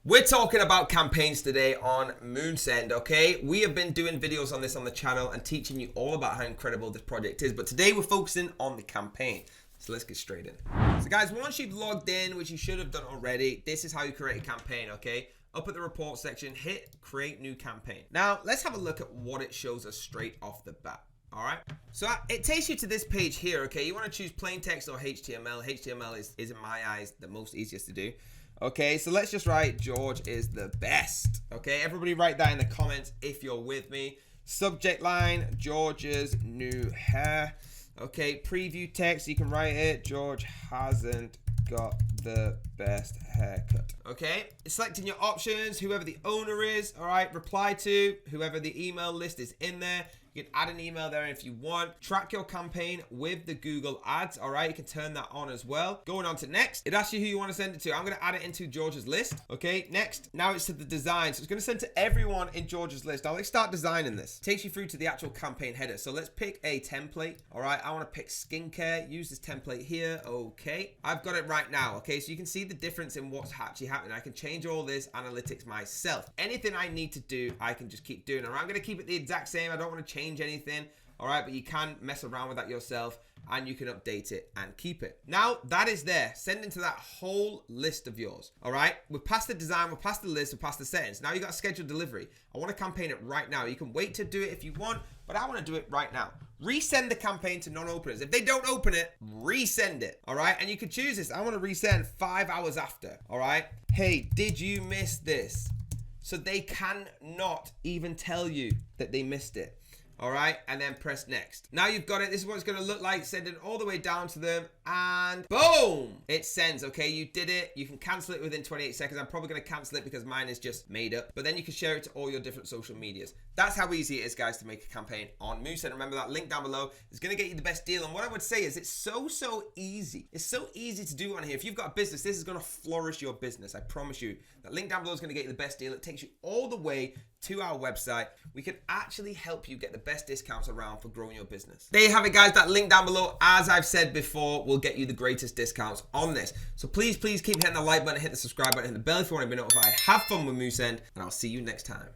We're talking about campaigns today on Moosend, okay? We have been doing videos on this on the channel and teaching you all about how incredible this project is, but today we're focusing on the campaign. So let's get straight in. So guys, once you've logged in, which you should have done already, this is how you create a campaign, okay? Up at the report section, hit create new campaign. Now, let's have a look at what it shows us straight off the bat. All right, so it takes you to this page here, okay? You want to choose plain text or HTML. HTML is in my eyes the most easiest to do. Okay, so let's just write George is the best. Okay, everybody write that in the comments if you're with me. Subject line, George's new hair. Okay, preview text, you can write it, George hasn't got the best haircut. Okay, selecting your options, whoever the owner is, all right, reply to whoever the email list is in there. You can add an email there if you want. Track your campaign with the Google Ads, all right? You can turn that on as well. Going on to next, it asks you who you want to send it to. I'm going to add it into George's list, okay? Next, now it's to the design. So it's going to send to everyone in George's list. Now let's start designing this. Takes you through to the actual campaign header. So let's pick a template, all right? I want to pick skincare. Use this template here, okay? I've got it right now, okay? So you can see the difference in what's actually happening. I can change all this analytics myself. Anything I need to do, I can just keep doing. All right, I'm going to keep it the exact same. I don't want to change anything, all right, but you can mess around with that yourself and you can update it and keep it. Now that is there, send into that whole list of yours. All right, we're past the design, we're past the list, we're past the settings. Now you got scheduled delivery. I want to campaign it right now. You can wait to do it if you want, but I want to do it right now. Resend the campaign to non-openers. If they don't open it, resend it, all right? And you can choose this. I want to resend 5 hours after, all right? Hey, did you miss this? So they cannot even tell you that they missed it. All right, and then press next. Now you've got it. This is what it's going to look like. Send it all the way down to them and boom, it sends. Okay, you did it. You can cancel it within 28 seconds. I'm probably going to cancel it because mine is just made up, but then you can share it to all your different social medias. That's how easy it is, guys, to make a campaign on Moosend. Remember that link down below is going to get you the best deal. And what I would say is it's so easy. It's so easy to do on here. If you've got a business, this is going to flourish your business. I promise you. That link down below is going to get you the best deal. It takes you all the way to our website. We can actually help you get the best discounts around for growing your business. There you have it, guys. That link down below, as I've said before, will get you the greatest discounts on this. So please keep hitting the like button, hit the subscribe button, hit the bell if you want to be notified. Have fun with Moosend, and I'll see you next time.